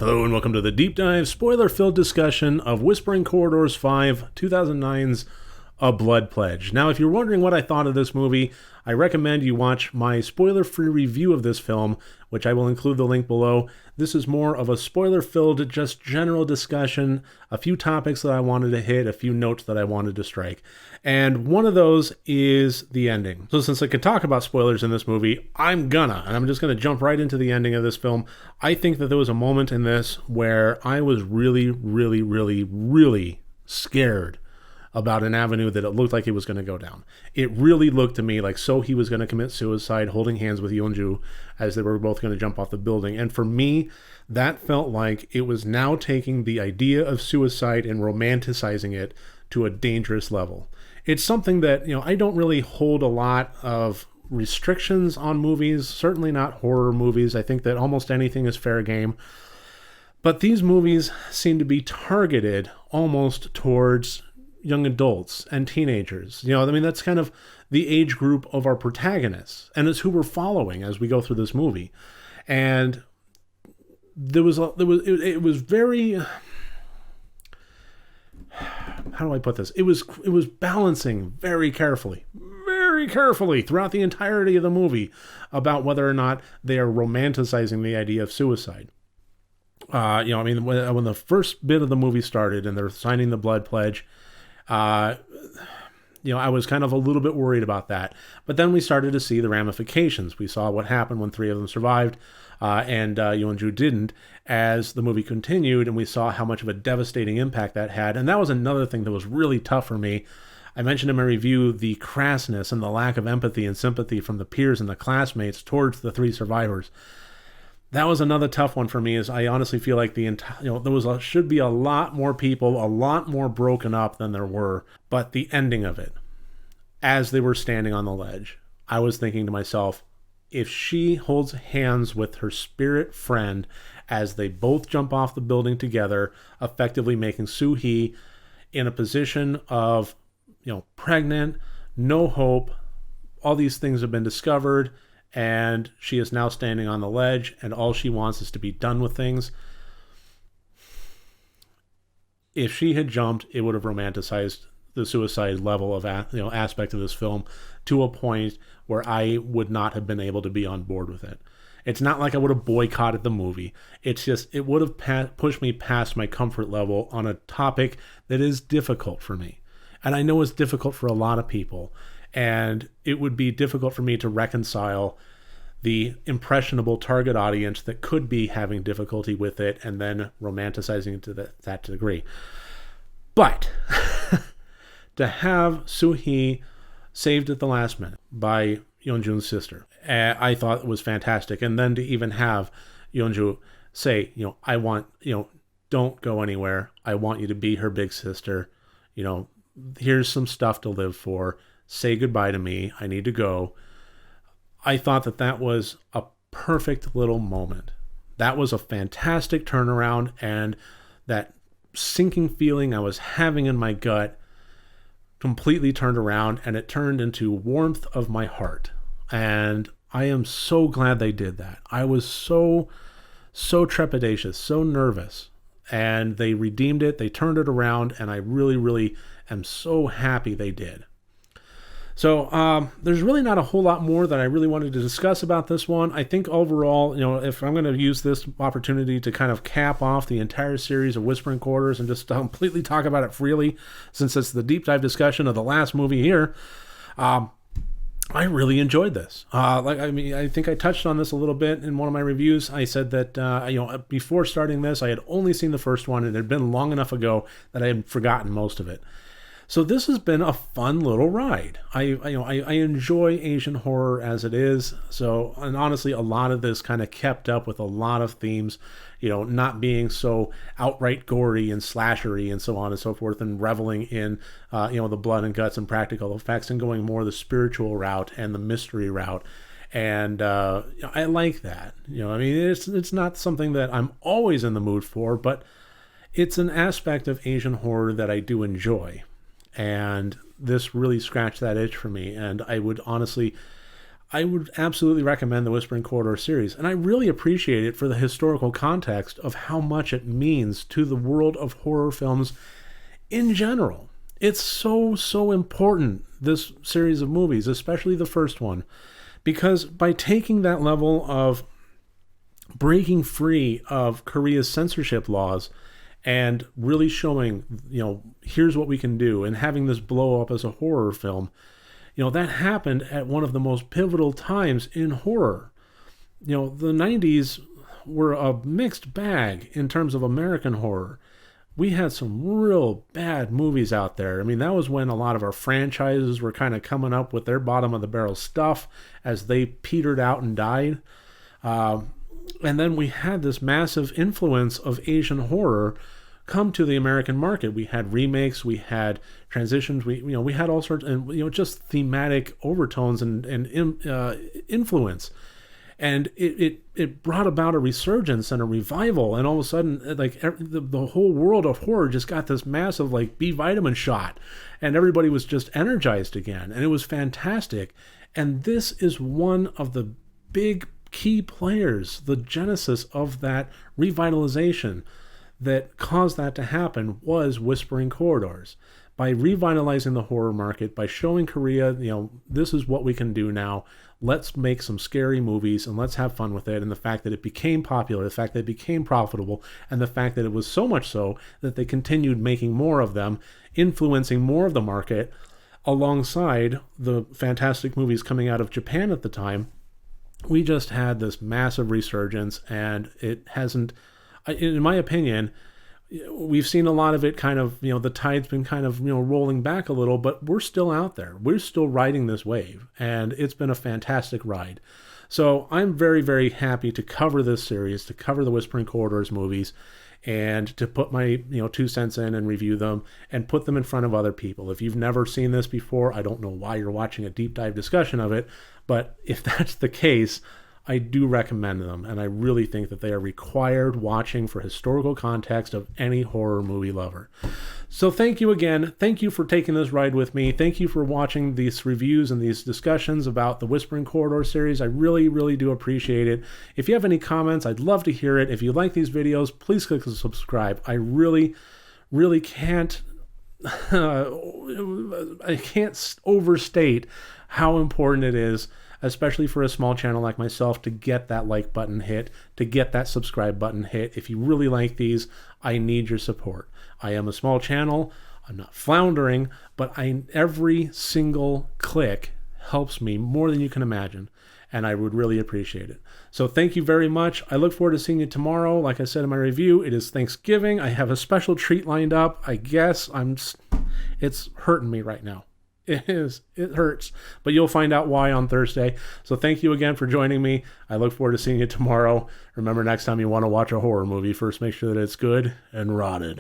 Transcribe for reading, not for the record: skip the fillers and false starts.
Hello and welcome to the Deep Dive spoiler-filled discussion of Whispering Corridors 5, 2009's A Blood Pledge. Now, if you're wondering what I thought of this movie, I recommend you watch my spoiler-free review of this film, which I will include the link below. This is more of a spoiler-filled, just general discussion, a few topics that I wanted to hit, a few notes that I wanted to strike. And one of those is the ending. So since I could talk about spoilers in this movie, I'm just gonna jump right into the ending of this film. I think that there was a moment in this where I was really scared about an avenue that it looked like it was going to go down. It really looked to me like he was going to commit suicide holding hands with Yeonju as they were both going to jump off the building. And for me, that felt like it was now taking the idea of suicide and romanticizing it to a dangerous level. It's something that, I don't really hold a lot of restrictions on movies, certainly not horror movies. I think that almost anything is fair game. But these movies seem to be targeted almost towards young adults and teenagers. That's kind of the age group of our protagonists, and it's who we're following as we go through this movie. And it was very, how do I put this? It was balancing very carefully throughout the entirety of the movie about whether or not they are romanticizing the idea of suicide. When the first bit of the movie started and they're signing the blood pledge, I was kind of a little bit worried about that. But then we started to see the ramifications. We saw what happened when three of them survived and Yeonju didn't as the movie continued, and we saw how much of a devastating impact that had. And that was another thing that was really tough for me. I mentioned in my review the crassness and the lack of empathy and sympathy from the peers and the classmates towards the three survivors. That was another tough one for me, as I honestly feel like should be a lot more people, a lot more broken up than there were. But the ending of it, as they were standing on the ledge, I was thinking to myself, if she holds hands with her spirit friend as they both jump off the building together, effectively making Soo-hee in a position of, pregnant, no hope, all these things have been discovered, and she is now standing on the ledge, and all she wants is to be done with things. If she had jumped, it would have romanticized the suicide level of aspect of this film to a point where I would not have been able to be on board with it. It's not like I would have boycotted the movie. It's just it would have pushed me past my comfort level on a topic that is difficult for me. And I know it's difficult for a lot of people. And it would be difficult for me to reconcile the impressionable target audience that could be having difficulty with it and then romanticizing it to that degree. But to have Soo-hee saved at the last minute by Yeonjun's sister, I thought it was fantastic. And then to even have Yeonju say, I want, don't go anywhere. I want you to be her big sister. Here's some stuff to live for. Say goodbye to me. I need to go. I thought that was a perfect little moment. That was a fantastic turnaround, and that sinking feeling I was having in my gut completely turned around, and it turned into warmth of my heart. And I am so glad they did that. I was so trepidatious, so nervous, and they redeemed it. They turned it around, and I really am so happy they did. So there's really not a whole lot more that I really wanted to discuss about this one. I think overall, if I'm going to use this opportunity to kind of cap off the entire series of Whispering Corridors and just completely talk about it freely, since it's the deep dive discussion of the last movie here, I really enjoyed this. I think I touched on this a little bit in one of my reviews. I said that, before starting this, I had only seen the first one, and it had been long enough ago that I had forgotten most of it. So this has been a fun little ride. I enjoy Asian horror as it is. So, and honestly, a lot of this kind of kept up with a lot of themes, not being so outright gory and slashery and so on and so forth, and reveling in, the blood and guts and practical effects, and going more the spiritual route and the mystery route. And I like that. It's not something that I'm always in the mood for, but it's an aspect of Asian horror that I do enjoy. And this really scratched that itch for me. And I would honestly, I would absolutely recommend the Whispering Corridor series, and I really appreciate it for the historical context of how much it means to the world of horror films in general. It's so important, this series of movies, especially the first one, because by taking that level of breaking free of Korea's censorship laws and really showing, here's what we can do, and having this blow up as a horror film, that happened at one of the most pivotal times in horror. The 90s were a mixed bag in terms of American horror. We had some real bad movies out there. I mean, that was when a lot of our franchises were kind of coming up with their bottom of the barrel stuff as they petered out and died. And then we had this massive influence of Asian horror come to the American market. We had remakes, we had transitions, we had all sorts, and just thematic overtones and influence, and it brought about a resurgence and a revival, and all of a sudden, like the whole world of horror just got this massive like B vitamin shot, and everybody was just energized again, and it was fantastic. And this is one of the big key players, the genesis of that revitalization that caused that to happen was Whispering Corridors. By revitalizing the horror market, by showing Korea, this is what we can do now. Let's make some scary movies and let's have fun with it. And the fact that it became popular, the fact that it became profitable, and the fact that it was so much so that they continued making more of them, influencing more of the market, alongside the fantastic movies coming out of Japan at the time, we just had this massive resurgence, and it hasn't, in my opinion, we've seen a lot of it kind of, the tide's been kind of, rolling back a little, but we're still out there. We're still riding this wave, and it's been a fantastic ride. So I'm very, very happy to cover this series, to cover the Whispering Corridors movies, and to put my, 2 cents in and review them and put them in front of other people. If you've never seen this before, I don't know why you're watching a deep dive discussion of it, but if that's the case, I do recommend them, and I really think that they are required watching for historical context of any horror movie lover. So thank you again. Thank you for taking this ride with me. Thank you for watching these reviews and these discussions about the Whispering Corridor series. I really, really do appreciate it. If you have any comments, I'd love to hear it. If you like these videos, please click subscribe. I really, really can't I can't overstate how important it is, especially for a small channel like myself, to get that like button hit, to get that subscribe button hit. If you really like these, I need your support. I am a small channel. I'm not floundering, but every single click helps me more than you can imagine, and I would really appreciate it. So thank you very much. I look forward to seeing you tomorrow. Like I said in my review, it is Thanksgiving. I have a special treat lined up. I guess it's hurting me right now. It is. It hurts. But you'll find out why on Thursday. So thank you again for joining me. I look forward to seeing you tomorrow. Remember, next time you want to watch a horror movie, first make sure that it's good and rotted.